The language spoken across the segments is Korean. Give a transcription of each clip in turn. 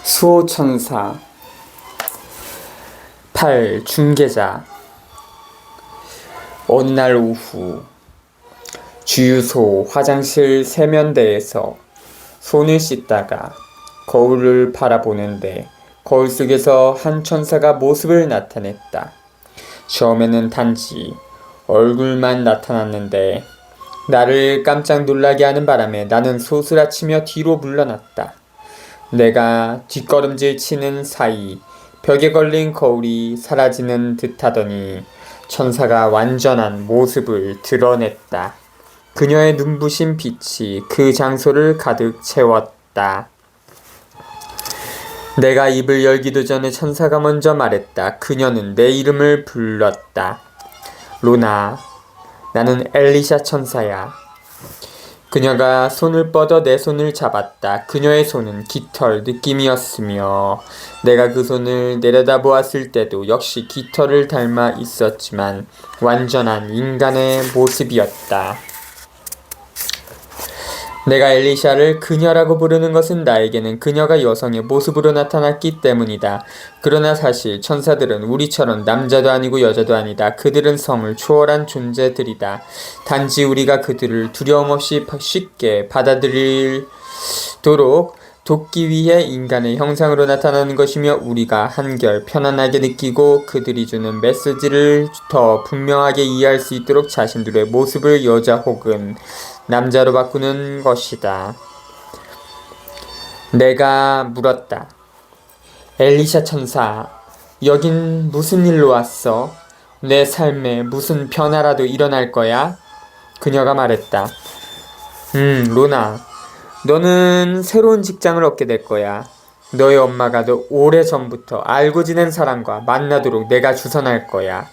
수호천사 8. 중계자. 어느 날 오후 주유소 화장실 세면대에서 손을 씻다가 거울을 바라보는데 거울 속에서 한 천사가 모습을 나타냈다. 처음에는 단지 얼굴만 나타났는데 나를 깜짝 놀라게 하는 바람에 나는 소스라치며 뒤로 물러났다. 내가 뒷걸음질 치는 사이 벽에 걸린 거울이 사라지는 듯하더니 천사가 완전한 모습을 드러냈다. 그녀의 눈부신 빛이 그 장소를 가득 채웠다. 내가 입을 열기도 전에 천사가 먼저 말했다. 그녀는 내 이름을 불렀다. 로나, 나는 엘리샤 천사야. 그녀가 손을 뻗어 내 손을 잡았다. 그녀의 손은 깃털 느낌이었으며 내가 그 손을 내려다보았을 때도 역시 깃털을 닮아 있었지만 완전한 인간의 모습이었다. 내가 엘리샤를 그녀라고 부르는 것은 나에게는 그녀가 여성의 모습으로 나타났기 때문이다. 그러나 사실 천사들은 우리처럼 남자도 아니고 여자도 아니다. 그들은 성을 초월한 존재들이다. 단지 우리가 그들을 두려움 없이 쉽게 받아들이도록 돕기 위해 인간의 형상으로 나타나는 것이며 우리가 한결 편안하게 느끼고 그들이 주는 메시지를 더 분명하게 이해할 수 있도록 자신들의 모습을 여자 혹은 남자로 바꾸는 것이다. 내가 물었다. 엘리샤 천사, 여긴 무슨 일로 왔어? 내 삶에 무슨 변화라도 일어날 거야? 그녀가 말했다. 로나, 너는 새로운 직장을 얻게 될 거야. 너의 엄마가 너 오래전부터 알고 지낸 사람과 만나도록 내가 주선할 거야.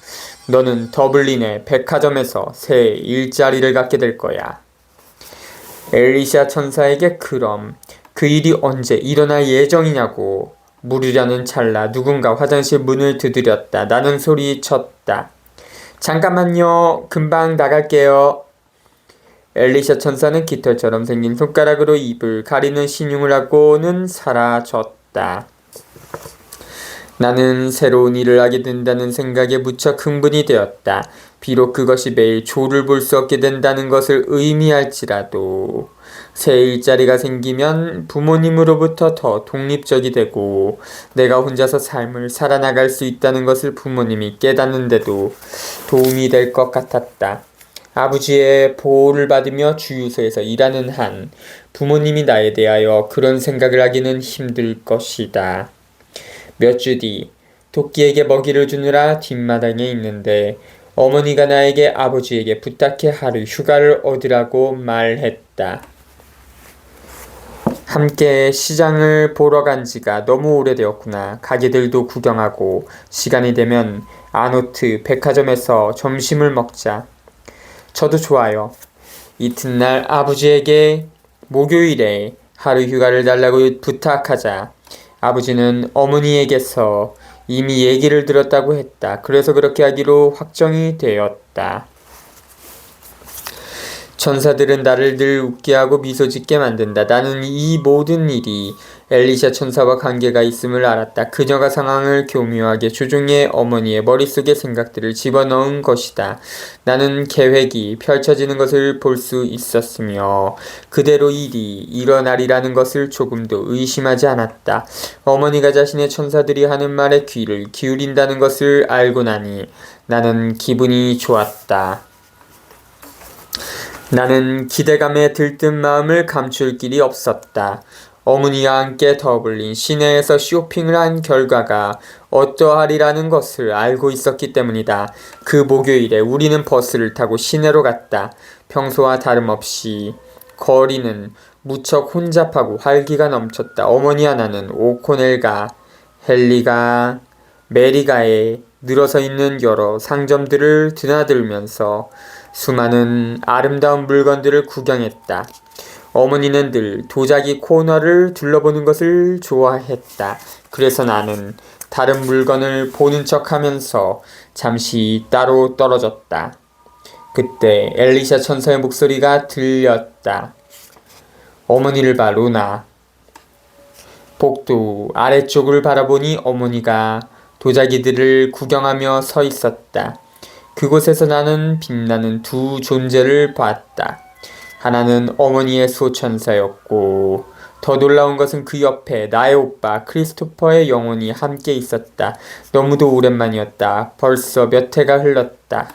너는 더블린의 백화점에서 새 일자리를 갖게 될 거야. 엘리샤 천사에게 그럼 그 일이 언제 일어날 예정이냐고 물으려는 찰나 누군가 화장실 문을 두드렸다. 나는 소리쳤다. 잠깐만요. 금방 나갈게요. 엘리샤 천사는 깃털처럼 생긴 손가락으로 입을 가리는 신용을 하고는 사라졌다. 나는 새로운 일을 하게 된다는 생각에 무척 흥분이 되었다. 비록 그것이 매일 조를 볼 수 없게 된다는 것을 의미할지라도 새 일자리가 생기면 부모님으로부터 더 독립적이 되고 내가 혼자서 삶을 살아나갈 수 있다는 것을 부모님이 깨닫는데도 도움이 될 것 같았다. 아버지의 보호를 받으며 주유소에서 일하는 한 부모님이 나에 대하여 그런 생각을 하기는 힘들 것이다. 몇 주 뒤 토끼에게 먹이를 주느라 뒷마당에 있는데 어머니가 나에게 아버지에게 부탁해 하루 휴가를 얻으라고 말했다. 함께 시장을 보러 간 지가 너무 오래되었구나. 가게들도 구경하고 시간이 되면 아노트 백화점에서 점심을 먹자. 저도 좋아요. 이튿날 아버지에게 목요일에 하루 휴가를 달라고 부탁하자 아버지는 어머니에게서 이미 얘기를 들었다고 했다. 그래서 그렇게 하기로 확정이 되었다. 천사들은 나를 늘 웃게 하고 미소 짓게 만든다. 나는 이 모든 일이 엘리샤 천사와 관계가 있음을 알았다. 그녀가 상황을 교묘하게 조종해 어머니의 머릿속에 생각들을 집어넣은 것이다. 나는 계획이 펼쳐지는 것을 볼 수 있었으며 그대로 일이 일어나리라는 것을 조금도 의심하지 않았다. 어머니가 자신의 천사들이 하는 말에 귀를 기울인다는 것을 알고 나니 나는 기분이 좋았다. 나는 기대감에 들뜬 마음을 감출 길이 없었다. 어머니와 함께 더블린 시내에서 쇼핑을 한 결과가 어떠하리라는 것을 알고 있었기 때문이다. 그 목요일에 우리는 버스를 타고 시내로 갔다. 평소와 다름없이 거리는 무척 혼잡하고 활기가 넘쳤다. 어머니와 나는 오코넬과 헨리가 메리가에 늘어서 있는 여러 상점들을 드나들면서 수많은 아름다운 물건들을 구경했다. 어머니는 늘 도자기 코너를 둘러보는 것을 좋아했다. 그래서 나는 다른 물건을 보는 척하면서 잠시 따로 떨어졌다. 그때 엘리샤 천사의 목소리가 들렸다. 어머니를 봐, 로나. 복도 아래쪽을 바라보니 어머니가 도자기들을 구경하며 서 있었다. 그곳에서 나는 빛나는 두 존재를 봤다. 하나는 어머니의 수호천사였고 더 놀라운 것은 그 옆에 나의 오빠 크리스토퍼의 영혼이 함께 있었다. 너무도 오랜만이었다. 벌써 몇 해가 흘렀다.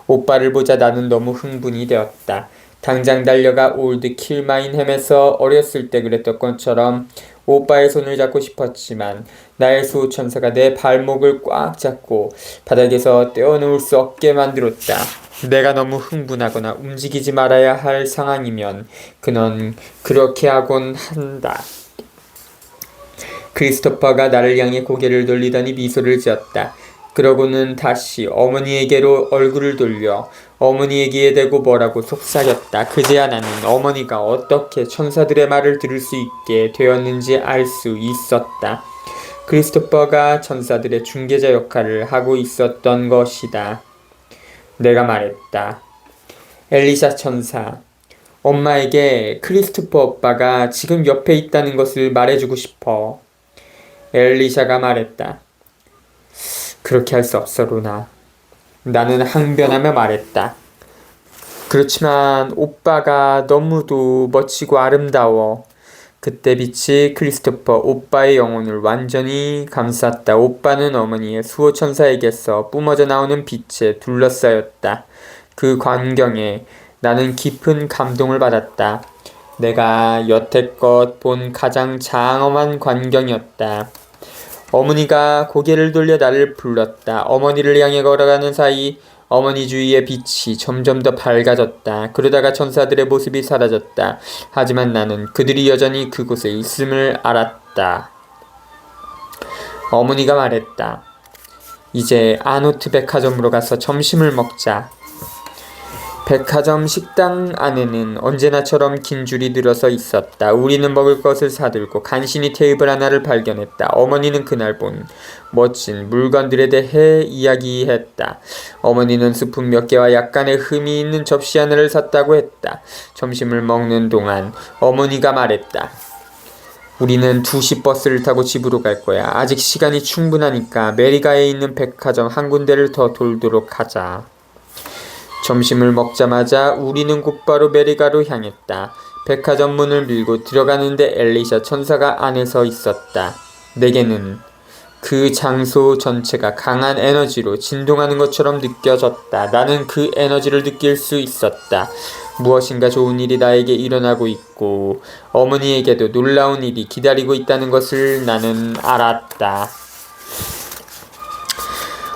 오빠를 보자 나는 너무 흥분이 되었다. 당장 달려가 올드 킬마인햄에서 어렸을 때 그랬던 것처럼 오빠의 손을 잡고 싶었지만 나의 수호천사가 내 발목을 꽉 잡고 바닥에서 떼어놓을 수 없게 만들었다. 내가 너무 흥분하거나 움직이지 말아야 할 상황이면 그는 그렇게 하곤 한다. 크리스토퍼가 나를 향해 고개를 돌리더니 미소를 지었다. 그러고는 다시 어머니에게로 얼굴을 돌려 어머니의 귀에 대고 뭐라고 속삭였다. 그제야 나는 어머니가 어떻게 천사들의 말을 들을 수 있게 되었는지 알 수 있었다. 크리스토퍼가 천사들의 중개자 역할을 하고 있었던 것이다. 내가 말했다. 엘리샤 천사, 엄마에게 크리스토퍼 오빠가 지금 옆에 있다는 것을 말해주고 싶어. 엘리샤가 말했다. 그렇게 할 수 없어, 루나. 나는 항변하며 말했다. 그렇지만 오빠가 너무도 멋지고 아름다워. 그때 빛이 크리스토퍼 오빠의 영혼을 완전히 감쌌다. 오빠는 어머니의 수호천사에게서 뿜어져 나오는 빛에 둘러싸였다. 그 광경에 나는 깊은 감동을 받았다. 내가 여태껏 본 가장 장엄한 광경이었다. 어머니가 고개를 돌려 나를 불렀다. 어머니를 향해 걸어가는 사이 어머니 주위의 빛이 점점 더 밝아졌다. 그러다가 천사들의 모습이 사라졌다. 하지만 나는 그들이 여전히 그곳에 있음을 알았다. 어머니가 말했다. 이제 아노트 백화점으로 가서 점심을 먹자. 백화점 식당 안에는 언제나처럼 긴 줄이 늘어서 있었다. 우리는 먹을 것을 사들고 간신히 테이블 하나를 발견했다. 어머니는 그날 본 멋진 물건들에 대해 이야기했다. 어머니는 스푼 몇 개와 약간의 흠이 있는 접시 하나를 샀다고 했다. 점심을 먹는 동안 어머니가 말했다. 우리는 2시 버스를 타고 집으로 갈 거야. 아직 시간이 충분하니까 메리가에 있는 백화점 한 군데를 더 돌도록 하자. 점심을 먹자마자 우리는 곧바로 메리가로 향했다. 백화점 문을 밀고 들어가는데 엘리샤 천사가 안에 서 있었다. 내게는 그 장소 전체가 강한 에너지로 진동하는 것처럼 느껴졌다. 나는 그 에너지를 느낄 수 있었다. 무엇인가 좋은 일이 나에게 일어나고 있고 어머니에게도 놀라운 일이 기다리고 있다는 것을 나는 알았다.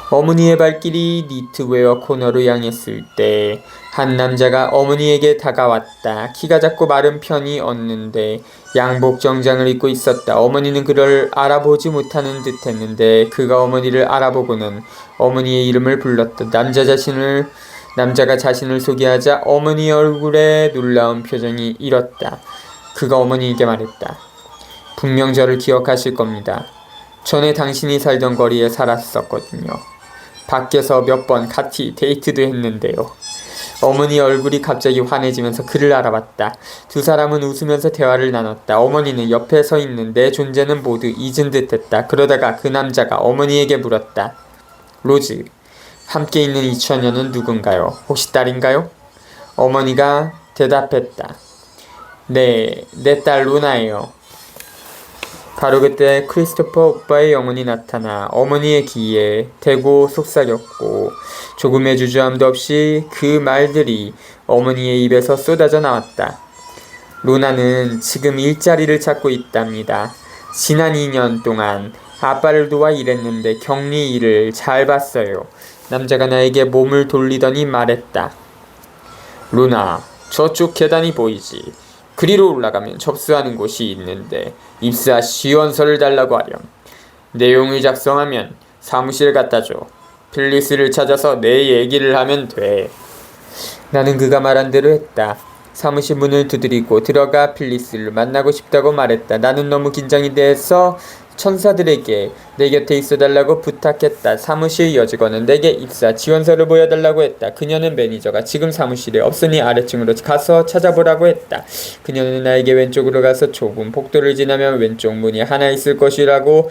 어머니의 발길이 니트웨어 코너로 향했을 때 한 남자가 어머니에게 다가왔다. 키가 작고 마른 편이었는데 양복 정장을 입고 있었다. 어머니는 그를 알아보지 못하는 듯 했는데 그가 어머니를 알아보고는 어머니의 이름을 불렀다. 남자가 자신을 소개하자 어머니 얼굴에 놀라운 표정이 일었다. 그가 어머니에게 말했다. 분명 저를 기억하실 겁니다. 전에 당신이 살던 거리에 살았었거든요. 밖에서 몇 번 같이 데이트도 했는데요. 어머니 얼굴이 갑자기 환해지면서 그를 알아봤다. 두 사람은 웃으면서 대화를 나눴다. 어머니는 옆에 서 있는 내 존재는 모두 잊은 듯했다. 그러다가 그 남자가 어머니에게 물었다. 로즈, 함께 있는 이 처녀는 누군가요? 혹시 딸인가요? 어머니가 대답했다. 네, 내 딸 루나예요. 바로 그때 크리스토퍼 오빠의 영혼이 나타나 어머니의 귀에 대고 속삭였고 조금의 주저함도 없이 그 말들이 어머니의 입에서 쏟아져 나왔다. 루나는 지금 일자리를 찾고 있답니다. 지난 2년 동안 아빠를 도와 일했는데 격리 일을 잘 봤어요. 남자가 나에게 몸을 돌리더니 말했다. 루나, 저쪽 계단이 보이지? 그리로 올라가면 접수하는 곳이 있는데 입사 지원서를 달라고 하렴. 내용을 작성하면 사무실 갖다 줘. 필리스를 찾아서 내 얘기를 하면 돼. 나는 그가 말한 대로 했다. 사무실 문을 두드리고 들어가 필리스를 만나고 싶다고 말했다. 나는 너무 긴장이 돼서 천사들에게 내 곁에 있어달라고 부탁했다. 사무실 여직원은 내게 입사 지원서를 보여달라고 했다. 그녀는 매니저가 지금 사무실에 없으니 아래층으로 가서 찾아보라고 했다. 그녀는 나에게 왼쪽으로 가서 좁은 복도를 지나면 왼쪽 문이 하나 있을 것이라고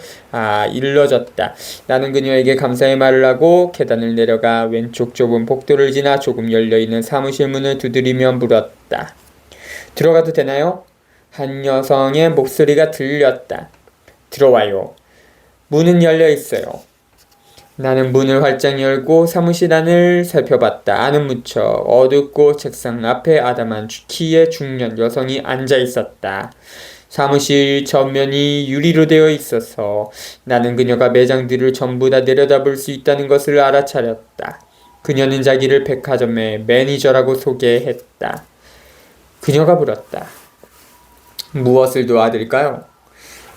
일러줬다. 나는 그녀에게 감사의 말을 하고 계단을 내려가 왼쪽 좁은 복도를 지나 조금 열려있는 사무실 문을 두드리며 물었다. 들어가도 되나요? 한 여성의 목소리가 들렸다. 들어와요. 문은 열려 있어요. 나는 문을 활짝 열고 사무실 안을 살펴봤다. 안은 무척 어둡고 책상 앞에 아담한 키의 중년 여성이 앉아 있었다. 사무실 전면이 유리로 되어 있어서 나는 그녀가 매장들을 전부 다 내려다볼 수 있다는 것을 알아차렸다. 그녀는 자기를 백화점의 매니저라고 소개했다. 그녀가 물었다. 무엇을 도와드릴까요?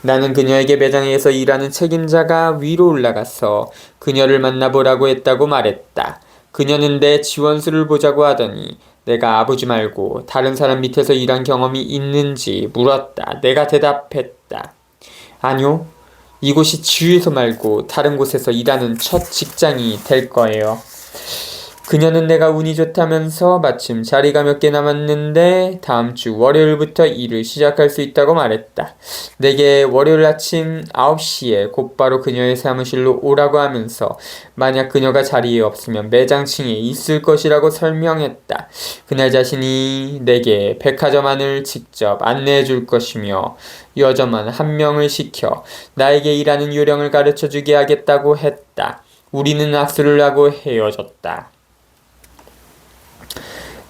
나는 그녀에게 매장에서 일하는 책임자가 위로 올라가서 그녀를 만나보라고 했다고 말했다. 그녀는 내 지원서를 보자고 하더니 내가 아버지 말고 다른 사람 밑에서 일한 경험이 있는지 물었다. 내가 대답했다. 아니요. 이곳이 주유소 말고 다른 곳에서 일하는 첫 직장이 될 거예요. 그녀는 내가 운이 좋다면서 마침 자리가 몇 개 남았는데 다음 주 월요일부터 일을 시작할 수 있다고 말했다. 내게 월요일 아침 9시에 곧바로 그녀의 사무실로 오라고 하면서 만약 그녀가 자리에 없으면 매장층에 있을 것이라고 설명했다. 그날 자신이 내게 백화점 안을 직접 안내해 줄 것이며 여자만 한 명을 시켜 나에게 일하는 요령을 가르쳐 주게 하겠다고 했다. 우리는 악수를 하고 헤어졌다.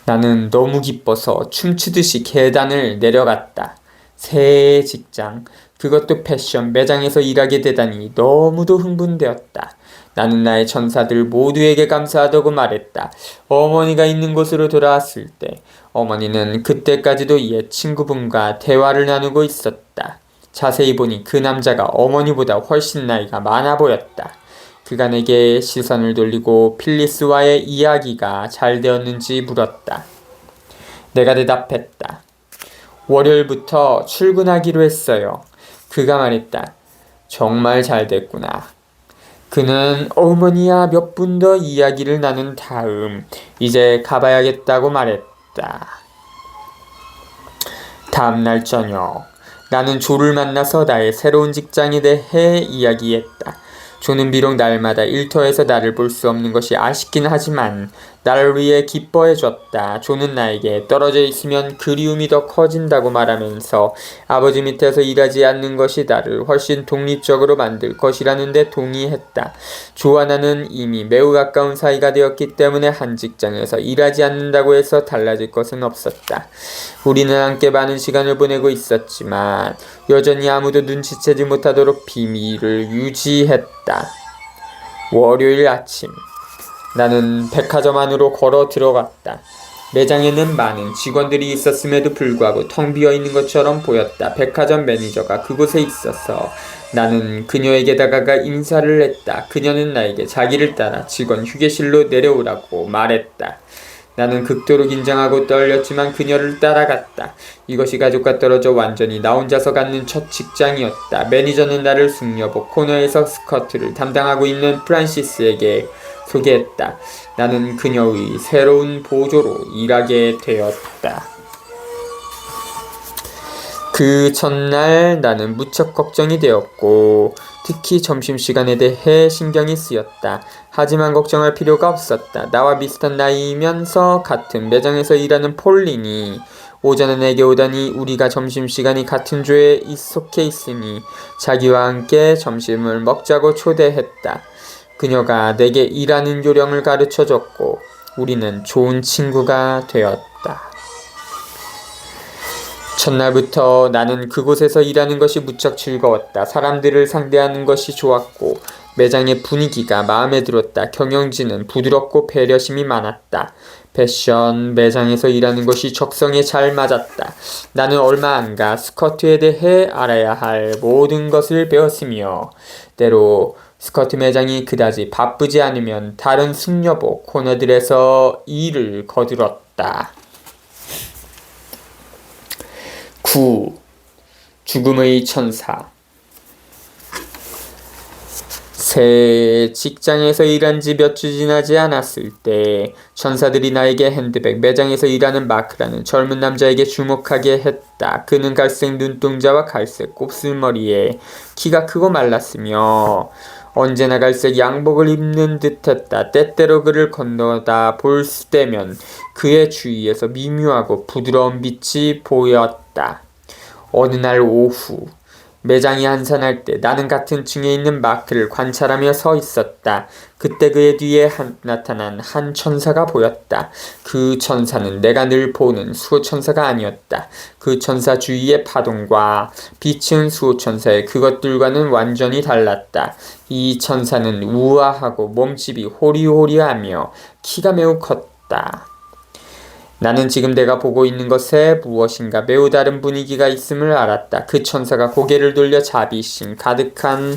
나는 너무 기뻐서 춤추듯이 계단을 내려갔다. 새 직장, 그것도 패션 매장에서 일하게 되다니 너무도 흥분되었다. 나는 나의 천사들 모두에게 감사하다고 말했다. 어머니가 있는 곳으로 돌아왔을 때 어머니는 그때까지도 옛 친구분과 대화를 나누고 있었다. 자세히 보니 그 남자가 어머니보다 훨씬 나이가 많아 보였다. 그가 내게 시선을 돌리고 필리스와의 이야기가 잘 되었는지 물었다. 내가 대답했다. 월요일부터 출근하기로 했어요. 그가 말했다. 정말 잘 됐구나. 그는 어머니와 몇 분 더 이야기를 나눈 다음 이제 가봐야겠다고 말했다. 다음날 저녁 나는 조를 만나서 나의 새로운 직장에 대해 이야기했다. 조는 비록 날마다 일터에서 나를 볼 수 없는 것이 아쉽긴 하지만 나를 위해 기뻐해줬다. 조는 나에게 떨어져 있으면 그리움이 더 커진다고 말하면서 아버지 밑에서 일하지 않는 것이 나를 훨씬 독립적으로 만들 것이라는 데 동의했다. 조와 나는 이미 매우 가까운 사이가 되었기 때문에 한 직장에서 일하지 않는다고 해서 달라질 것은 없었다. 우리는 함께 많은 시간을 보내고 있었지만 여전히 아무도 눈치채지 못하도록 비밀을 유지했다. 월요일 아침 나는 백화점 안으로 걸어 들어갔다. 매장에는 많은 직원들이 있었음에도 불구하고 텅 비어있는 것처럼 보였다. 백화점 매니저가 그곳에 있어서 나는 그녀에게 다가가 인사를 했다. 그녀는 나에게 자기를 따라 직원 휴게실로 내려오라고 말했다. 나는 극도로 긴장하고 떨렸지만 그녀를 따라갔다. 이것이 가족과 떨어져 완전히 나 혼자서 갖는 첫 직장이었다. 매니저는 나를 숙녀복 코너에서 스커트를 담당하고 있는 프란시스에게 소개했다. 나는 그녀의 새로운 보조로 일하게 되었다. 그 전날 나는 무척 걱정이 되었고 특히 점심시간에 대해 신경이 쓰였다. 하지만 걱정할 필요가 없었다. 나와 비슷한 나이이면서 같은 매장에서 일하는 폴린이 오전에 내게 오더니 우리가 점심시간이 같은 조에 속해 있으니 자기와 함께 점심을 먹자고 초대했다. 그녀가 내게 일하는 요령을 가르쳐줬고 우리는 좋은 친구가 되었다. 첫날부터 나는 그곳에서 일하는 것이 무척 즐거웠다. 사람들을 상대하는 것이 좋았고 매장의 분위기가 마음에 들었다. 경영진은 부드럽고 배려심이 많았다. 패션 매장에서 일하는 것이 적성에 잘 맞았다. 나는 얼마 안 가 스커트에 대해 알아야 할 모든 것을 배웠으며 때로 스커트 매장이 그다지 바쁘지 않으면 다른 숙녀복 코너들에서 일을 거들었다. 9. 죽음의 천사. 새 직장에서 일한 지 몇 주 지나지 않았을 때 천사들이 나에게 핸드백 매장에서 일하는 마크라는 젊은 남자에게 주목하게 했다. 그는 갈색 눈동자와 갈색 곱슬머리에 키가 크고 말랐으며 언제나 갈색 양복을 입는 듯했다. 때때로 그를 건너다 볼 때면 그의 주위에서 미묘하고 부드러운 빛이 보였다. 어느 날 오후 매장이 한산할 때 나는 같은 층에 있는 마크를 관찰하며 서 있었다. 그때 그의 뒤에 나타난 한 천사가 보였다. 그 천사는 내가 늘 보는 수호천사가 아니었다. 그 천사 주위의 파동과 빛은 수호천사의 그것들과는 완전히 달랐다. 이 천사는 우아하고 몸집이 호리호리하며 키가 매우 컸다. 나는 지금 내가 보고 있는 것에 무엇인가 매우 다른 분위기가 있음을 알았다. 그 천사가 고개를 돌려 자비심 가득한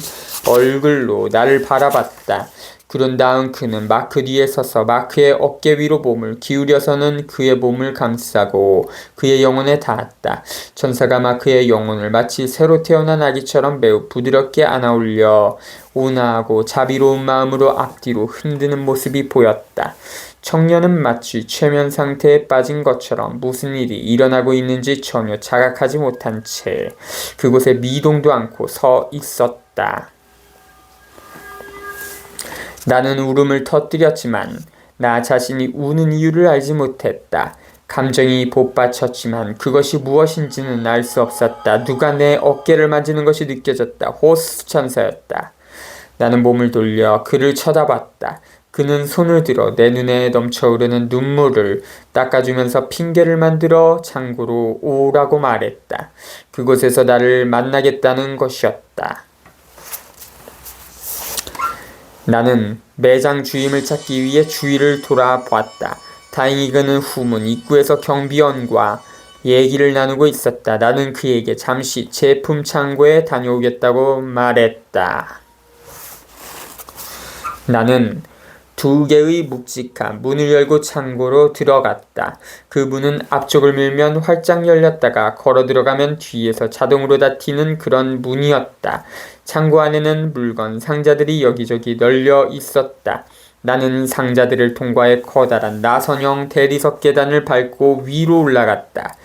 얼굴로 나를 바라봤다. 그런 다음 그는 마크 뒤에 서서 마크의 어깨 위로 몸을 기울여서는 그의 몸을 감싸고 그의 영혼에 닿았다. 천사가 마크의 영혼을 마치 새로 태어난 아기처럼 매우 부드럽게 안아올려 온화하고 자비로운 마음으로 앞뒤로 흔드는 모습이 보였다. 청년은 마치 최면 상태에 빠진 것처럼 무슨 일이 일어나고 있는지 전혀 자각하지 못한 채 그곳에 미동도 않고 서 있었다. 나는 울음을 터뜨렸지만 나 자신이 우는 이유를 알지 못했다. 감정이 복받쳤지만 그것이 무엇인지는 알 수 없었다. 누가 내 어깨를 만지는 것이 느껴졌다. 호스 천사였다. 나는 몸을 돌려 그를 쳐다봤다. 그는 손을 들어 내 눈에 넘쳐흐르는 눈물을 닦아주면서 핑계를 만들어 창고로 오라고 말했다. 그곳에서 나를 만나겠다는 것이었다. 나는 매장 주임을 찾기 위해 주위를 돌아보았다. 다행히 그는 후문 입구에서 경비원과 얘기를 나누고 있었다. 나는 그에게 잠시 제품 창고에 다녀오겠다고 말했다. 나는 2개의 묵직한 문을 열고 창고로 들어갔다. 그 문은 앞쪽을 밀면 활짝 열렸다가 걸어 들어가면 뒤에서 자동으로 닫히는 그런 문이었다. 창고 안에는 물건 상자들이 여기저기 널려 있었다. 나는 상자들을 통과해 커다란 나선형 대리석 계단을 밟고 위로 올라갔다.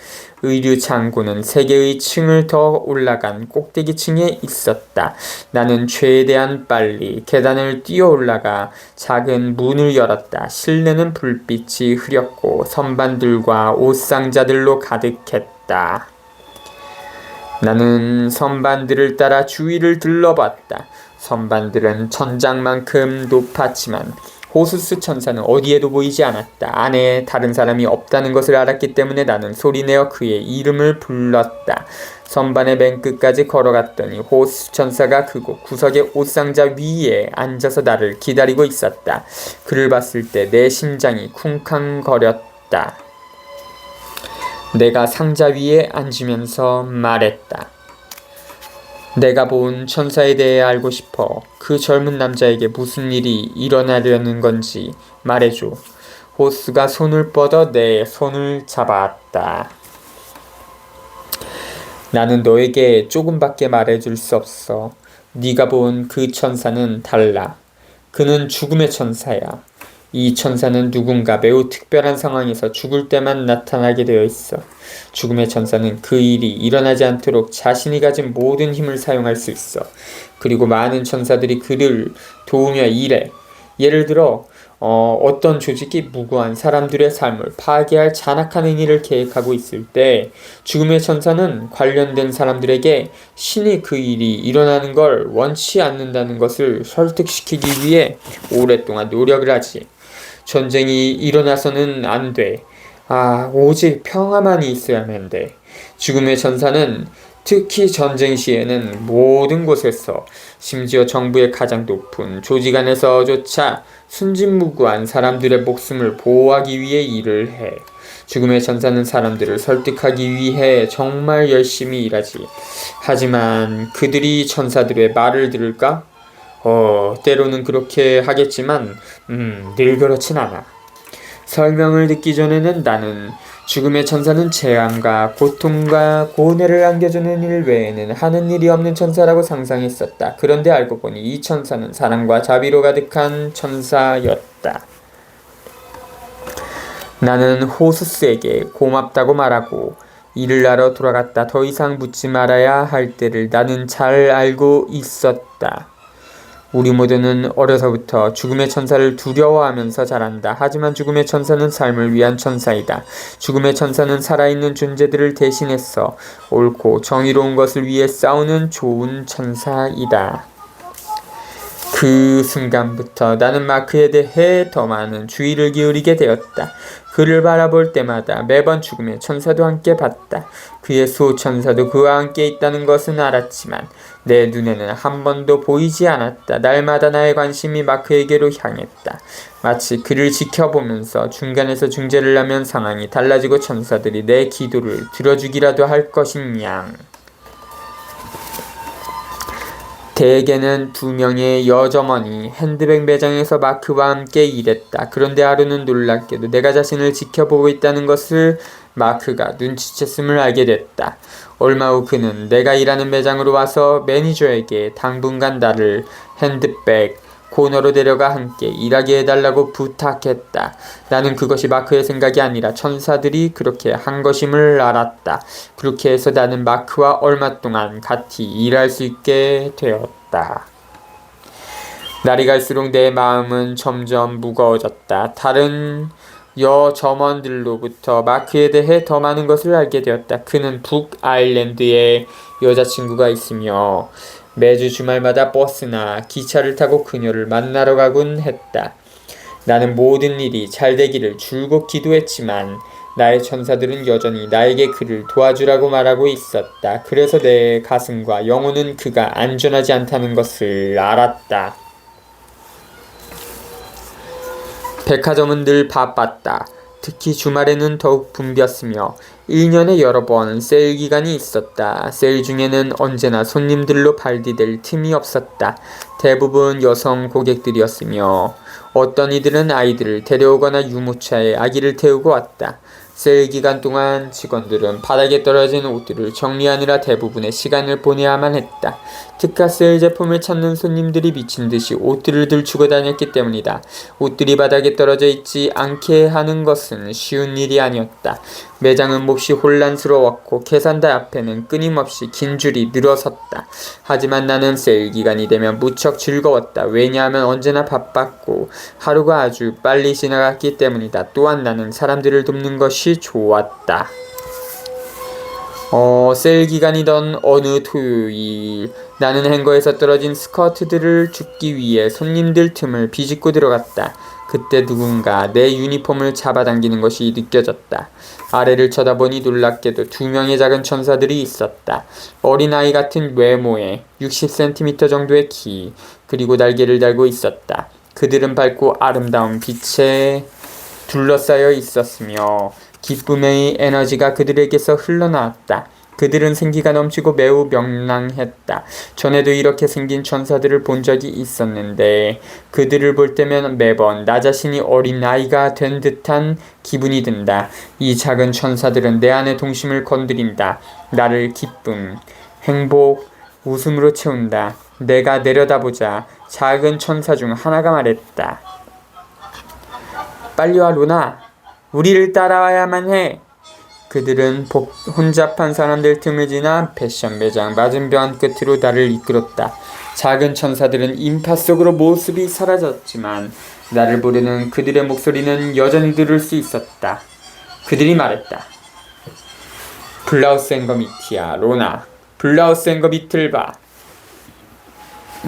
의류 창고는 3개의 층을 더 올라간 꼭대기층에 있었다. 나는 최대한 빨리 계단을 뛰어 올라가 작은 문을 열었다. 실내는 불빛이 흐렸고 선반들과 옷상자들로 가득했다. 나는 선반들을 따라 주위를 둘러봤다. 선반들은 천장만큼 높았지만 호수스 천사는 어디에도 보이지 않았다. 안에 다른 사람이 없다는 것을 알았기 때문에 나는 소리내어 그의 이름을 불렀다. 선반의 맨 끝까지 걸어갔더니 호수스 천사가 그곳 구석의 옷상자 위에 앉아서 나를 기다리고 있었다. 그를 봤을 때 내 심장이 쿵쾅거렸다. 내가 상자 위에 앉으면서 말했다. 내가 본 천사에 대해 알고 싶어. 그 젊은 남자에게 무슨 일이 일어나려는 건지 말해줘. 호스가 손을 뻗어 내 손을 잡았다. 나는 너에게 조금밖에 말해줄 수 없어. 네가 본 그 천사는 달라. 그는 죽음의 천사야. 이 천사는 누군가 매우 특별한 상황에서 죽을 때만 나타나게 되어 있어. 죽음의 천사는 그 일이 일어나지 않도록 자신이 가진 모든 힘을 사용할 수 있어. 그리고 많은 천사들이 그를 도우며 일해. 예를 들어 어떤 조직이 무고한 사람들의 삶을 파괴할 잔악한 행위를 계획하고 있을 때 죽음의 천사는 관련된 사람들에게 신이 그 일이 일어나는 걸 원치 않는다는 것을 설득시키기 위해 오랫동안 노력을 하지. 전쟁이 일어나서는 안 돼. 오직 평화만이 있어야만 돼. 죽음의 천사는 특히 전쟁 시에는 모든 곳에서 심지어 정부의 가장 높은 조직 안에서조차 순진무구한 사람들의 목숨을 보호하기 위해 일을 해. 죽음의 천사는 사람들을 설득하기 위해 정말 열심히 일하지. 하지만 그들이 천사들의 말을 들을까? 때로는 그렇게 하겠지만 늘 그렇진 않아. 설명을 듣기 전에는 나는 죽음의 천사는 재앙과 고통과 고뇌를 안겨주는 일 외에는 하는 일이 없는 천사라고 상상했었다. 그런데 알고 보니 이 천사는 사랑과 자비로 가득한 천사였다. 나는 호수스에게 고맙다고 말하고 일을 하러 돌아갔다. 더 이상 묻지 말아야 할 때를 나는 잘 알고 있었다. 우리 모두는 어려서부터 죽음의 천사를 두려워하면서 자란다. 하지만 죽음의 천사는 삶을 위한 천사이다. 죽음의 천사는 살아있는 존재들을 대신해서 옳고 정의로운 것을 위해 싸우는 좋은 천사이다. 그 순간부터 나는 마크에 대해 더 많은 주의를 기울이게 되었다. 그를 바라볼 때마다 매번 죽음의 천사도 함께 봤다. 그의 수호천사도 그와 함께 있다는 것은 알았지만 내 눈에는 한 번도 보이지 않았다. 날마다 나의 관심이 마크에게로 향했다. 마치 그를 지켜보면서 중간에서 중재를 하면 상황이 달라지고 천사들이 내 기도를 들어주기라도 할 것인 양. 대개는 2명의 여점원이 핸드백 매장에서 마크와 함께 일했다. 그런데 하루는 놀랍게도 내가 자신을 지켜보고 있다는 것을 마크가 눈치챘음을 알게 됐다. 얼마 후 그는 내가 일하는 매장으로 와서 매니저에게 당분간 나를 핸드백 코너로 데려가 함께 일하게 해달라고 부탁했다. 나는 그것이 마크의 생각이 아니라 천사들이 그렇게 한 것임을 알았다. 그렇게 해서 나는 마크와 얼마 동안 같이 일할 수 있게 되었다. 날이 갈수록 내 마음은 점점 무거워졌다. 다른 여점원들로부터 마크에 대해 더 많은 것을 알게 되었다. 그는 북아일랜드에 여자친구가 있으며 매주 주말마다 버스나 기차를 타고 그녀를 만나러 가곤 했다. 나는 모든 일이 잘 되기를 줄곧 기도했지만 나의 천사들은 여전히 나에게 그를 도와주라고 말하고 있었다. 그래서 내 가슴과 영혼은 그가 안전하지 않다는 것을 알았다. 백화점은 늘 바빴다. 특히 주말에는 더욱 붐볐으며 1년에 여러 번 세일 기간이 있었다. 세일 중에는 언제나 손님들로 발디딜 틈이 없었다. 대부분 여성 고객들이었으며 어떤 이들은 아이들을 데려오거나 유모차에 아기를 태우고 왔다. 세일 기간 동안 직원들은 바닥에 떨어진 옷들을 정리하느라 대부분의 시간을 보내야만 했다. 특가 세일 제품을 찾는 손님들이 미친듯이 옷들을 들추고 다녔기 때문이다. 옷들이 바닥에 떨어져 있지 않게 하는 것은 쉬운 일이 아니었다. 매장은 몹시 혼란스러웠고 계산대 앞에는 끊임없이 긴 줄이 늘어섰다. 하지만 나는 세일 기간이 되면 무척 즐거웠다. 왜냐하면 언제나 바빴고 하루가 아주 빨리 지나갔기 때문이다. 또한 나는 사람들을 돕는 것이 좋았다. 세일 기간이던 어느 토요일 나는 행거에서 떨어진 스커트들을 줍기 위해 손님들 틈을 비집고 들어갔다. 그때 누군가 내 유니폼을 잡아당기는 것이 느껴졌다. 아래를 쳐다보니 놀랍게도 2명의 작은 천사들이 있었다. 어린아이 같은 외모에 60cm 정도의 키, 그리고 날개를 달고 있었다. 그들은 밝고 아름다운 빛에 둘러싸여 있었으며 기쁨의 에너지가 그들에게서 흘러나왔다. 그들은 생기가 넘치고 매우 명랑했다. 전에도 이렇게 생긴 천사들을 본 적이 있었는데 그들을 볼 때면 매번 나 자신이 어린아이가 된 듯한 기분이 든다. 이 작은 천사들은 내 안의 동심을 건드린다. 나를 기쁨, 행복, 웃음으로 채운다. 내가 내려다보자 작은 천사 중 하나가 말했다. 빨리 와 루나. 우리를 따라와야만 해. 그들은 혼잡한 사람들 틈을 지나 패션 매장 맞은편 끝으로 나를 이끌었다. 작은 천사들은 인파 속으로 모습이 사라졌지만 나를 부르는 그들의 목소리는 여전히 들을 수 있었다. 그들이 말했다. 블라우스 앤거 밑이야 로나. 블라우스 앤거 밑을 봐.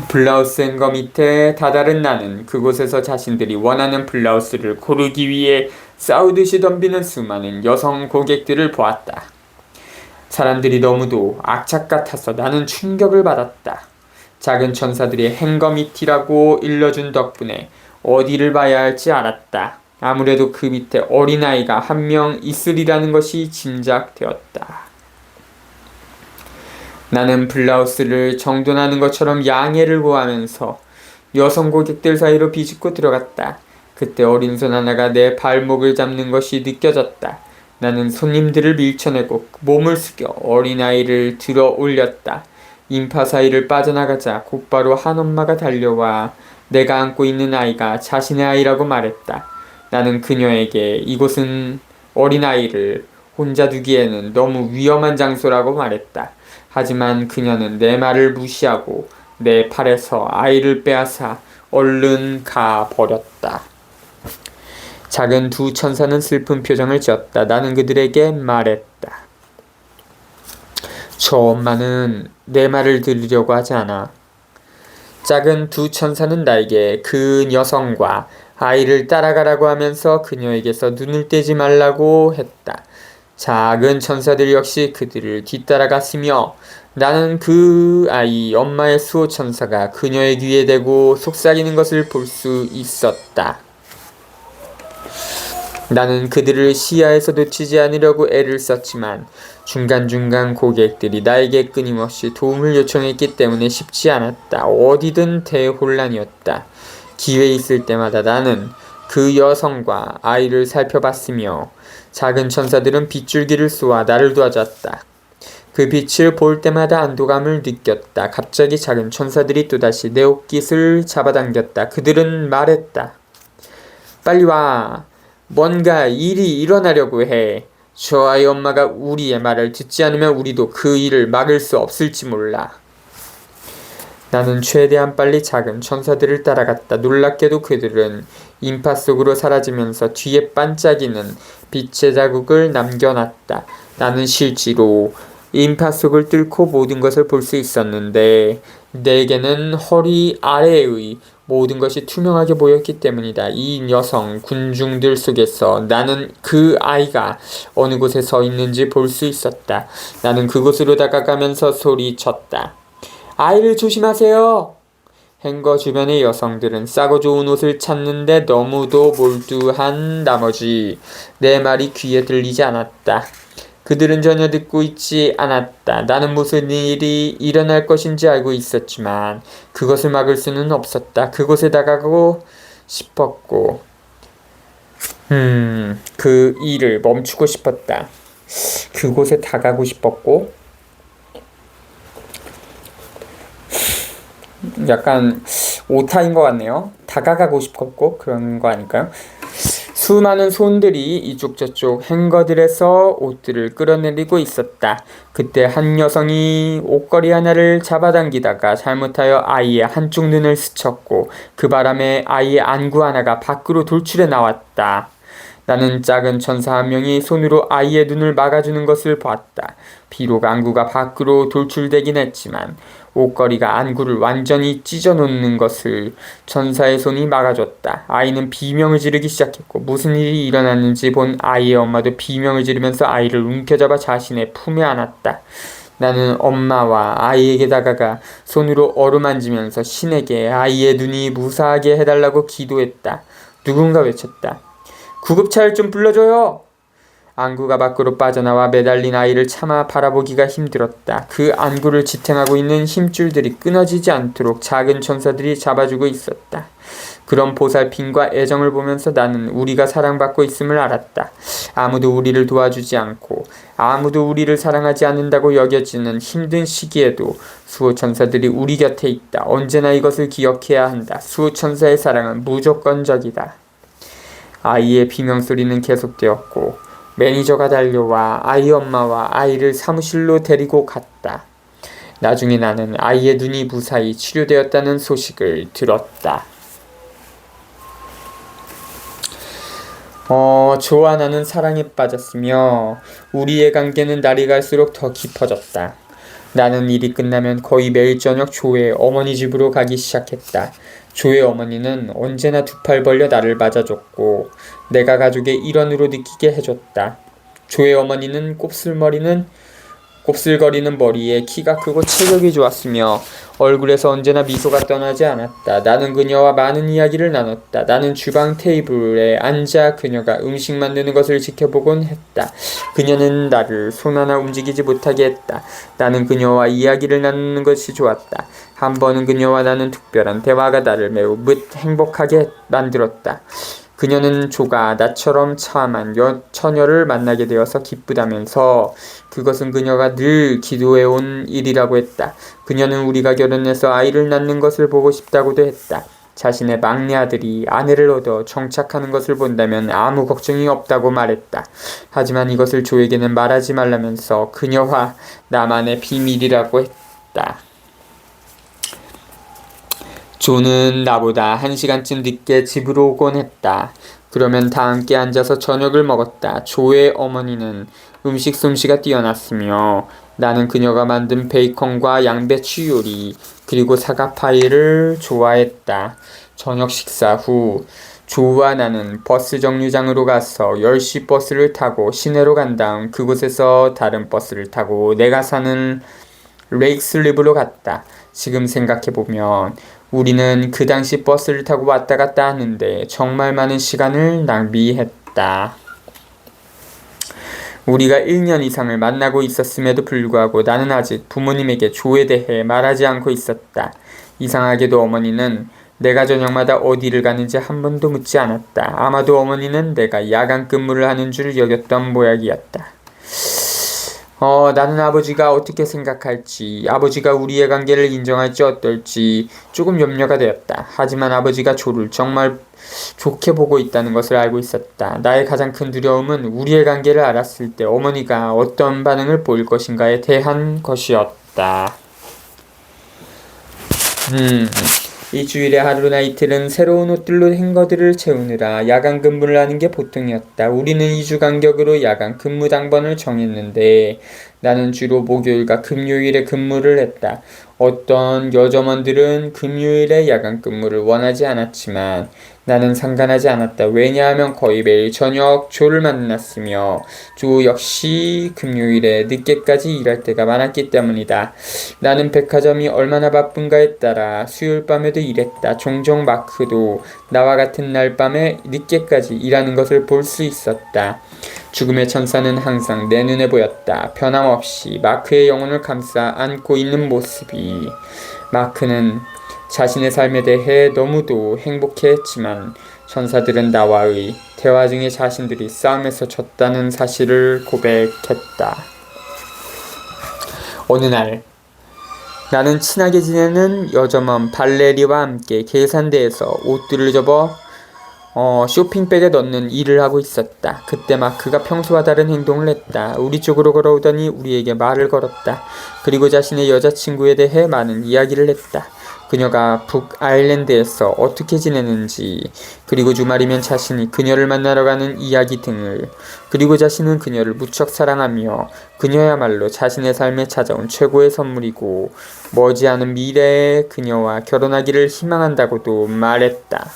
블라우스 앤거 밑에 다다른 나는 그곳에서 자신들이 원하는 블라우스를 고르기 위해 싸우듯이 덤비는 수많은 여성 고객들을 보았다. 사람들이 너무도 악착 같아서 나는 충격을 받았다. 작은 천사들이 행거 밑이라고 일러준 덕분에 어디를 봐야 할지 알았다. 아무래도 그 밑에 어린아이가 한 명 있으리라는 것이 짐작되었다. 나는 블라우스를 정돈하는 것처럼 양해를 구하면서 여성 고객들 사이로 비집고 들어갔다. 그때 어린 손 하나가 내 발목을 잡는 것이 느껴졌다. 나는 손님들을 밀쳐내고 몸을 숙여 어린아이를 들어 올렸다. 인파 사이를 빠져나가자 곧바로 한 엄마가 달려와 내가 안고 있는 아이가 자신의 아이라고 말했다. 나는 그녀에게 이곳은 어린아이를 혼자 두기에는 너무 위험한 장소라고 말했다. 하지만 그녀는 내 말을 무시하고 내 팔에서 아이를 빼앗아 얼른 가버렸다. 작은 두 천사는 슬픈 표정을 지었다. 나는 그들에게 말했다. 저 엄마는 내 말을 들으려고 하지 않아. 작은 두 천사는 나에게 그 여성과 아이를 따라가라고 하면서 그녀에게서 눈을 떼지 말라고 했다. 작은 천사들 역시 그들을 뒤따라갔으며 나는 그 아이 엄마의 수호 천사가 그녀의 귀에 대고 속삭이는 것을 볼 수 있었다. 나는 그들을 시야에서 놓치지 않으려고 애를 썼지만 중간중간 고객들이 나에게 끊임없이 도움을 요청했기 때문에 쉽지 않았다. 어디든 대혼란이었다. 기회 있을 때마다 나는 그 여성과 아이를 살펴봤으며 작은 천사들은 빗줄기를 쏘아 나를 도와줬다. 그 빛을 볼 때마다 안도감을 느꼈다. 갑자기 작은 천사들이 또다시 내 옷깃을 잡아당겼다. 그들은 말했다. 빨리 와. 뭔가 일이 일어나려고 해. 저 아이 엄마가 우리의 말을 듣지 않으면 우리도 그 일을 막을 수 없을지 몰라. 나는 최대한 빨리 작은 천사들을 따라갔다. 놀랍게도 그들은 인파 속으로 사라지면서 뒤에 반짝이는 빛의 자국을 남겨놨다. 나는 실제로 인파 속을 뚫고 모든 것을 볼 수 있었는데 내게는 허리 아래의 모든 것이 투명하게 보였기 때문이다. 이 여성 군중들 속에서 나는 그 아이가 어느 곳에 서 있는지 볼 수 있었다. 나는 그곳으로 다가가면서 소리쳤다. 아이를 조심하세요. 행거 주변의 여성들은 싸고 좋은 옷을 찾는데 너무도 몰두한 나머지 내 말이 귀에 들리지 않았다. 그들은 전혀 듣고 있지 않았다. 나는 무슨 일이 일어날 것인지 알고 있었지만 그것을 막을 수는 없었다. 그곳에 다가가고 싶었고 그 일을 멈추고 싶었다. 그곳에 다가고 싶었고 약간 오타인 것 같네요. 다가가고 싶었고 그런 거 아닐까요? 수많은 손들이 이쪽 저쪽 행거들에서 옷들을 끌어내리고 있었다. 그때 한 여성이 옷걸이 하나를 잡아당기다가 잘못하여 아이의 한쪽 눈을 스쳤고 그 바람에 아이의 안구 하나가 밖으로 돌출해 나왔다. 나는 작은 천사 한 명이 손으로 아이의 눈을 막아주는 것을 봤다. 비록 안구가 밖으로 돌출되긴 했지만 옷걸이가 안구를 완전히 찢어놓는 것을 천사의 손이 막아줬다. 아이는 비명을 지르기 시작했고 무슨 일이 일어났는지 본 아이의 엄마도 비명을 지르면서 아이를 움켜잡아 자신의 품에 안았다. 나는 엄마와 아이에게 다가가 손으로 어루만지면서 신에게 아이의 눈이 무사하게 해달라고 기도했다. 누군가 외쳤다. 구급차를 좀 불러줘요. 안구가 밖으로 빠져나와 매달린 아이를 차마 바라보기가 힘들었다. 그 안구를 지탱하고 있는 힘줄들이 끊어지지 않도록 작은 천사들이 잡아주고 있었다. 그런 보살핌과 애정을 보면서 나는 우리가 사랑받고 있음을 알았다. 아무도 우리를 도와주지 않고 아무도 우리를 사랑하지 않는다고 여겨지는 힘든 시기에도 수호천사들이 우리 곁에 있다. 언제나 이것을 기억해야 한다. 수호천사의 사랑은 무조건적이다. 아이의 비명소리는 계속되었고 매니저가 달려와 아이 엄마와 아이를 사무실로 데리고 갔다. 나중에 나는 아이의 눈이 무사히 치료되었다는 소식을 들었다. 조와 나는 사랑에 빠졌으며 우리의 관계는 날이 갈수록 더 깊어졌다. 나는 일이 끝나면 거의 매일 저녁 조의 어머니 집으로 가기 시작했다. 조의 어머니는 언제나 두 팔 벌려 나를 맞아줬고 내가 가족의 일원으로 느끼게 해줬다. 조의 어머니는 곱슬거리는 머리에 키가 크고 체격이 좋았으며 얼굴에서 언제나 미소가 떠나지 않았다. 나는 그녀와 많은 이야기를 나눴다. 나는 주방 테이블에 앉아 그녀가 음식 만드는 것을 지켜보곤 했다. 그녀는 나를 손 하나 움직이지 못하게 했다. 나는 그녀와 이야기를 나누는 것이 좋았다. 한 번은 그녀와 나는 특별한 대화가 나를 매우 행복하게 만들었다. 그녀는 조가 나처럼 참한 처녀를 만나게 되어서 기쁘다면서 그것은 그녀가 늘 기도해온 일이라고 했다. 그녀는 우리가 결혼해서 아이를 낳는 것을 보고 싶다고도 했다. 자신의 막내 아들이 아내를 얻어 정착하는 것을 본다면 아무 걱정이 없다고 말했다. 하지만 이것을 조에게는 말하지 말라면서 그녀와 나만의 비밀이라고 했다. 조는 나보다 1시간쯤 늦게 집으로 오곤 했다. 그러면 다 함께 앉아서 저녁을 먹었다. 조의 어머니는 음식 솜씨가 뛰어났으며 나는 그녀가 만든 베이컨과 양배추 요리 그리고 사과파이를 좋아했다. 저녁 식사 후 조와 나는 버스 정류장으로 가서 10시 버스를 타고 시내로 간 다음 그곳에서 다른 버스를 타고 내가 사는 레이크슬립으로 갔다. 지금 생각해보면 우리는 그 당시 버스를 타고 왔다 갔다 하는데 정말 많은 시간을 낭비했다. 우리가 1년 이상을 만나고 있었음에도 불구하고 나는 아직 부모님에게 조에 대해 말하지 않고 있었다. 이상하게도 어머니는 내가 저녁마다 어디를 가는지 한 번도 묻지 않았다. 아마도 어머니는 내가 야간 근무를 하는 줄 여겼던 모양이었다. 나는 아버지가 어떻게 생각할지, 아버지가 우리의 관계를 인정할지 어떨지 조금 염려가 되었다. 하지만 아버지가 조를 정말 좋게 보고 있다는 것을 알고 있었다. 나의 가장 큰 두려움은 우리의 관계를 알았을 때 어머니가 어떤 반응을 보일 것인가에 대한 것이었다. 일주일에 하루나 이틀은 새로운 옷들로 행거들을 채우느라 야간 근무를 하는 게 보통이었다. 우리는 2주 간격으로 야간 근무 당번을 정했는데 나는 주로 목요일과 금요일에 근무를 했다. 어떤 여점원들은 금요일에 야간 근무를 원하지 않았지만 나는 상관하지 않았다. 왜냐하면 거의 매일 저녁 조를 만났으며 조 역시 금요일에 늦게까지 일할 때가 많았기 때문이다. 나는 백화점이 얼마나 바쁜가에 따라 수요일 밤에도 일했다. 종종 마크도 나와 같은 날 밤에 늦게까지 일하는 것을 볼 수 있었다. 죽음의 천사는 항상 내 눈에 보였다. 변함없이 마크의 영혼을 감싸 안고 있는 모습이. 마크는 자신의 삶에 대해 너무도 행복해했지만 천사들은 나와의 대화 중에 자신들이 싸움에서 졌다는 사실을 고백했다. 어느 날 나는 친하게 지내는 여점원 발레리와 함께 계산대에서 옷들을 접어 쇼핑백에 넣는 일을 하고 있었다. 그때 마크가 평소와 다른 행동을 했다. 우리 쪽으로 걸어오더니 우리에게 말을 걸었다. 그리고 자신의 여자친구에 대해 많은 이야기를 했다. 그녀가 북아일랜드에서 어떻게 지내는지, 그리고 주말이면 자신이 그녀를 만나러 가는 이야기 등을, 그리고 자신은 그녀를 무척 사랑하며 그녀야말로 자신의 삶에 찾아온 최고의 선물이고 머지않은 미래에 그녀와 결혼하기를 희망한다고도 말했다.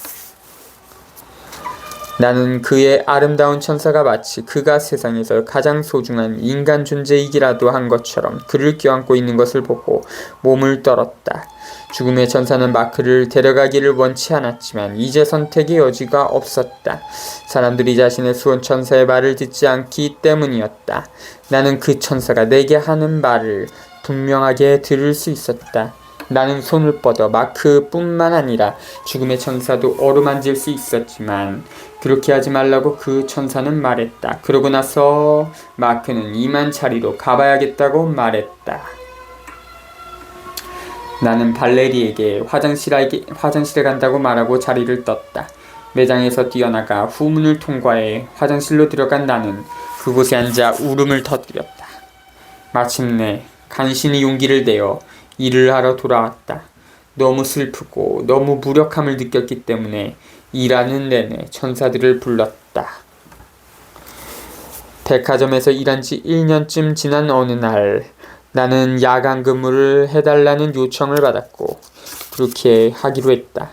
나는 그의 아름다운 천사가 마치 그가 세상에서 가장 소중한 인간 존재이기라도 한 것처럼 그를 껴안고 있는 것을 보고 몸을 떨었다. 죽음의 천사는 마크를 데려가기를 원치 않았지만 이제 선택의 여지가 없었다. 사람들이 자신의 수호 천사의 말을 듣지 않기 때문이었다. 나는 그 천사가 내게 하는 말을 분명하게 들을 수 있었다. 나는 손을 뻗어 마크뿐만 아니라 죽음의 천사도 어루만질 수 있었지만 그렇게 하지 말라고 그 천사는 말했다. 그러고 나서 마크는 이만 자리로 가봐야겠다고 말했다. 나는 발레리에게 화장실에 간다고 말하고 자리를 떴다. 매장에서 뛰어나가 후문을 통과해 화장실로 들어간 나는 그곳에 앉아 울음을 터뜨렸다. 마침내 간신히 용기를 내어 일을 하러 돌아왔다. 너무 슬프고 너무 무력함을 느꼈기 때문에 일하는 내내 천사들을 불렀다. 백화점에서 일한 지 1년쯤 지난 어느 날 나는 야간 근무를 해달라는 요청을 받았고 그렇게 하기로 했다.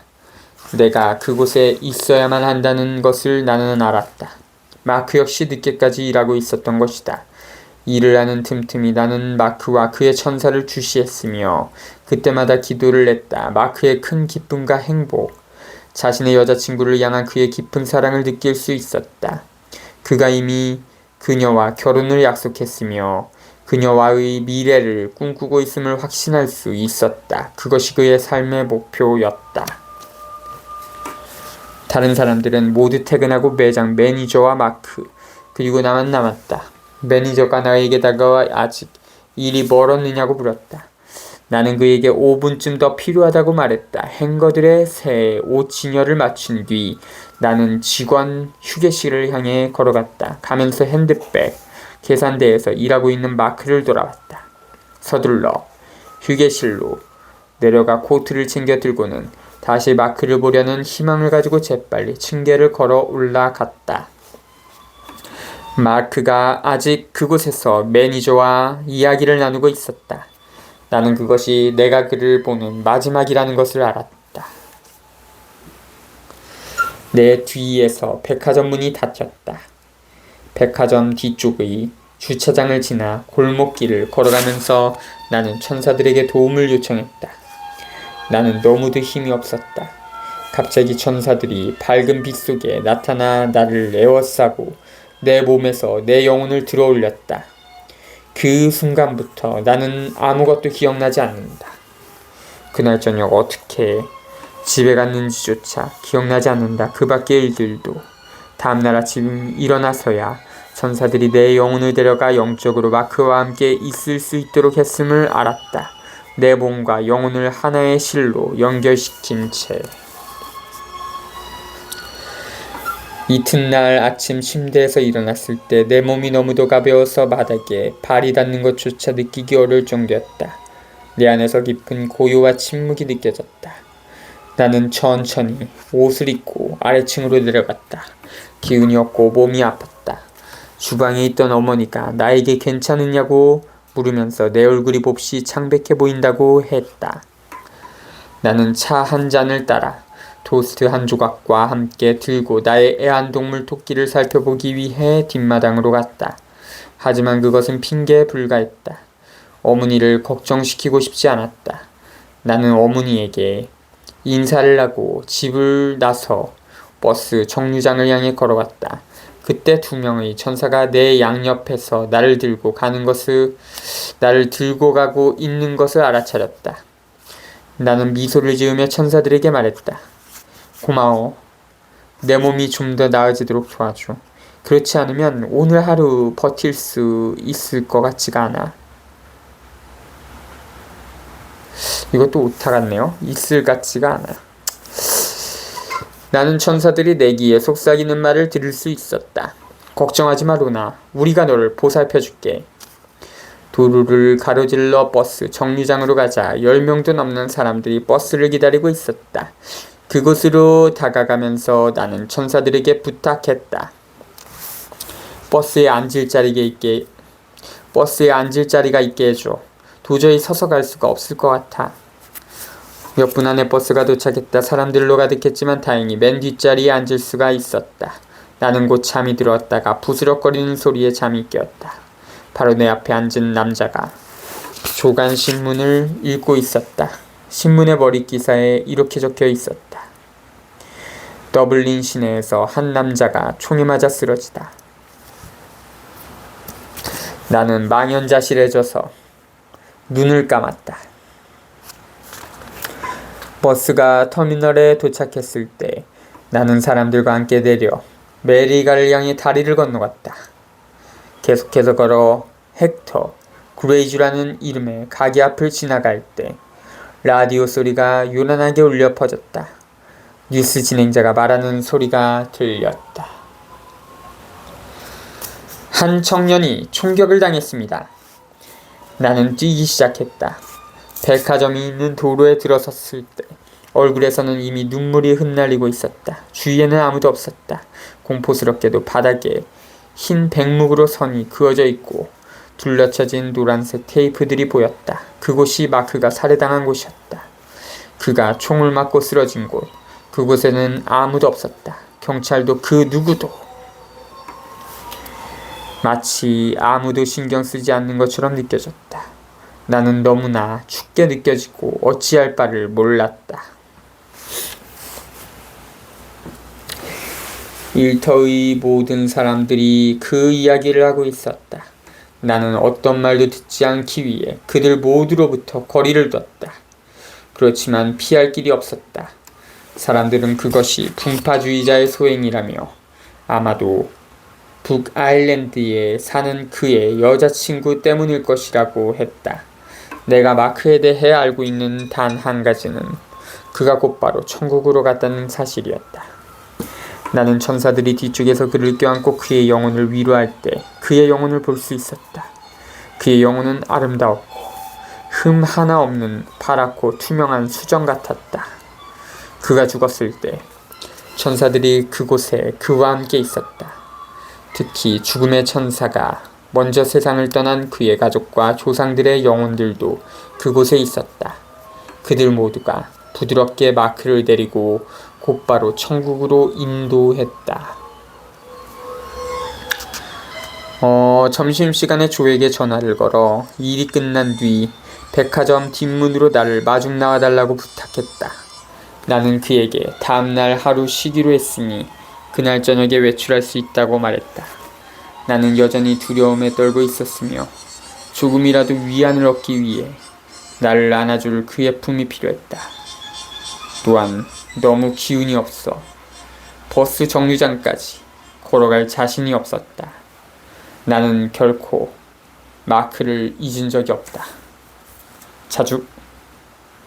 내가 그곳에 있어야만 한다는 것을 나는 알았다. 마크 역시 늦게까지 일하고 있었던 것이다. 일을 하는 틈틈이 나는 마크와 그의 천사를 주시했으며 그때마다 기도를 했다. 마크의 큰 기쁨과 행복, 자신의 여자친구를 향한 그의 깊은 사랑을 느낄 수 있었다. 그가 이미 그녀와 결혼을 약속했으며 그녀와의 미래를 꿈꾸고 있음을 확신할 수 있었다. 그것이 그의 삶의 목표였다. 다른 사람들은 모두 퇴근하고 매장 매니저와 마크, 그리고 나만 남았다. 매니저가 나에게 다가와 아직 일이 멀었느냐고 물었다. 나는 그에게 5분쯤 더 필요하다고 말했다. 행거들의 새 옷 진열을 마친 뒤 나는 직원 휴게실을 향해 걸어갔다. 가면서 핸드백, 계산대에서 일하고 있는 마크를 돌아왔다. 서둘러 휴게실로 내려가 코트를 챙겨 들고는 다시 마크를 보려는 희망을 가지고 재빨리 층계를 걸어 올라갔다. 마크가 아직 그곳에서 매니저와 이야기를 나누고 있었다. 나는 그것이 내가 그를 보는 마지막이라는 것을 알았다. 내 뒤에서 백화점 문이 닫혔다. 백화점 뒤쪽의 주차장을 지나 골목길을 걸어가면서 나는 천사들에게 도움을 요청했다. 나는 너무도 힘이 없었다. 갑자기 천사들이 밝은 빛 속에 나타나 나를 에워싸고 내 몸에서 내 영혼을 들어올렸다. 그 순간부터 나는 아무것도 기억나지 않는다. 그날 저녁 어떻게 집에 갔는지조차 기억나지 않는다. 그 밖의 일들도. 다음날 아침 일어나서야 천사들이 내 영혼을 데려가 영적으로 마크와 함께 있을 수 있도록 했음을 알았다. 내 몸과 영혼을 하나의 실로 연결시킨 채. 이튿날 아침 침대에서 일어났을 때 내 몸이 너무도 가벼워서 바닥에 발이 닿는 것조차 느끼기 어려울 정도였다. 내 안에서 깊은 고요와 침묵이 느껴졌다. 나는 천천히 옷을 입고 아래층으로 내려갔다. 기운이 없고 몸이 아팠다. 주방에 있던 어머니가 나에게 괜찮으냐고 물으면서 내 얼굴이 몹시 창백해 보인다고 했다. 나는 차 한 잔을 따라 토스트 한 조각과 함께 들고 나의 애완동물 토끼를 살펴보기 위해 뒷마당으로 갔다. 하지만 그것은 핑계에 불과했다. 어머니를 걱정시키고 싶지 않았다. 나는 어머니에게 인사를 하고 집을 나서 버스 정류장을 향해 걸어갔다. 그때 2명의 천사가 내 양옆에서 나를 들고 가고 있는 것을 알아차렸다. 나는 미소를 지으며 천사들에게 말했다. 고마워. 내 몸이 좀 더 나아지도록 도와줘. 그렇지 않으면 오늘 하루 버틸 수 있을 것 같지가 않아. 이것도 오타 같네요. 있을 같지가 않아. 나는 천사들이 내 귀에 속삭이는 말을 들을 수 있었다. 걱정하지 마 루나. 우리가 너를 보살펴줄게. 도로를 가로질러 버스 정류장으로 가자 10명도 넘는 사람들이 버스를 기다리고 있었다. 그곳으로 다가가면서 나는 천사들에게 부탁했다. 버스에 앉을 자리가 있게 해줘. 도저히 서서 갈 수가 없을 것 같아. 몇 분 안에 버스가 도착했다. 사람들로 가득했지만 다행히 맨 뒷자리에 앉을 수가 있었다. 나는 곧 잠이 들었다가 부스럭거리는 소리에 잠이 깨었다. 바로 내 앞에 앉은 남자가 조간 신문을 읽고 있었다. 신문의 머릿기사에 이렇게 적혀 있었다. 더블린 시내에서 한 남자가 총에 맞아 쓰러지다. 나는 망연자실해져서 눈을 감았다. 버스가 터미널에 도착했을 때 나는 사람들과 함께 내려 메리가를 향해 다리를 건너갔다. 계속해서 걸어 헥터 그레이주라는 이름의 가게 앞을 지나갈 때 라디오 소리가 요란하게 울려 퍼졌다. 뉴스 진행자가 말하는 소리가 들렸다. 한 청년이 총격을 당했습니다. 나는 뛰기 시작했다. 백화점이 있는 도로에 들어섰을 때 얼굴에서는 이미 눈물이 흩날리고 있었다. 주위에는 아무도 없었다. 공포스럽게도 바닥에 흰 백묵으로 선이 그어져 있고 둘러쳐진 노란색 테이프들이 보였다. 그곳이 마크가 살해당한 곳이었다. 그가 총을 맞고 쓰러진 곳. 그곳에는 아무도 없었다. 경찰도 그 누구도. 마치 아무도 신경 쓰지 않는 것처럼 느껴졌다. 나는 너무나 춥게 느껴지고 어찌할 바를 몰랐다. 일터의 모든 사람들이 그 이야기를 하고 있었다. 나는 어떤 말도 듣지 않기 위해 그들 모두로부터 거리를 뒀다. 그렇지만 피할 길이 없었다. 사람들은 그것이 분파주의자의 소행이라며 아마도 북아일랜드에 사는 그의 여자친구 때문일 것이라고 했다. 내가 마크에 대해 알고 있는 단 한 가지는 그가 곧바로 천국으로 갔다는 사실이었다. 나는 천사들이 뒤쪽에서 그를 껴안고 그의 영혼을 위로할 때 그의 영혼을 볼 수 있었다. 그의 영혼은 아름다웠고 흠 하나 없는 파랗고 투명한 수정 같았다. 그가 죽었을 때 천사들이 그곳에 그와 함께 있었다. 특히 죽음의 천사가 먼저 세상을 떠난 그의 가족과 조상들의 영혼들도 그곳에 있었다. 그들 모두가 부드럽게 마크를 데리고 곧바로 천국으로 인도했다. 점심시간에 조에게 전화를 걸어 일이 끝난 뒤 백화점 뒷문으로 나를 마중 나와달라고 부탁했다. 나는 그에게 다음날 하루 쉬기로 했으니 그날 저녁에 외출할 수 있다고 말했다. 나는 여전히 두려움에 떨고 있었으며 조금이라도 위안을 얻기 위해 나를 안아줄 그의 품이 필요했다. 또한 너무 기운이 없어 버스 정류장까지 걸어갈 자신이 없었다. 나는 결코 마크를 잊은 적이 없다. 자주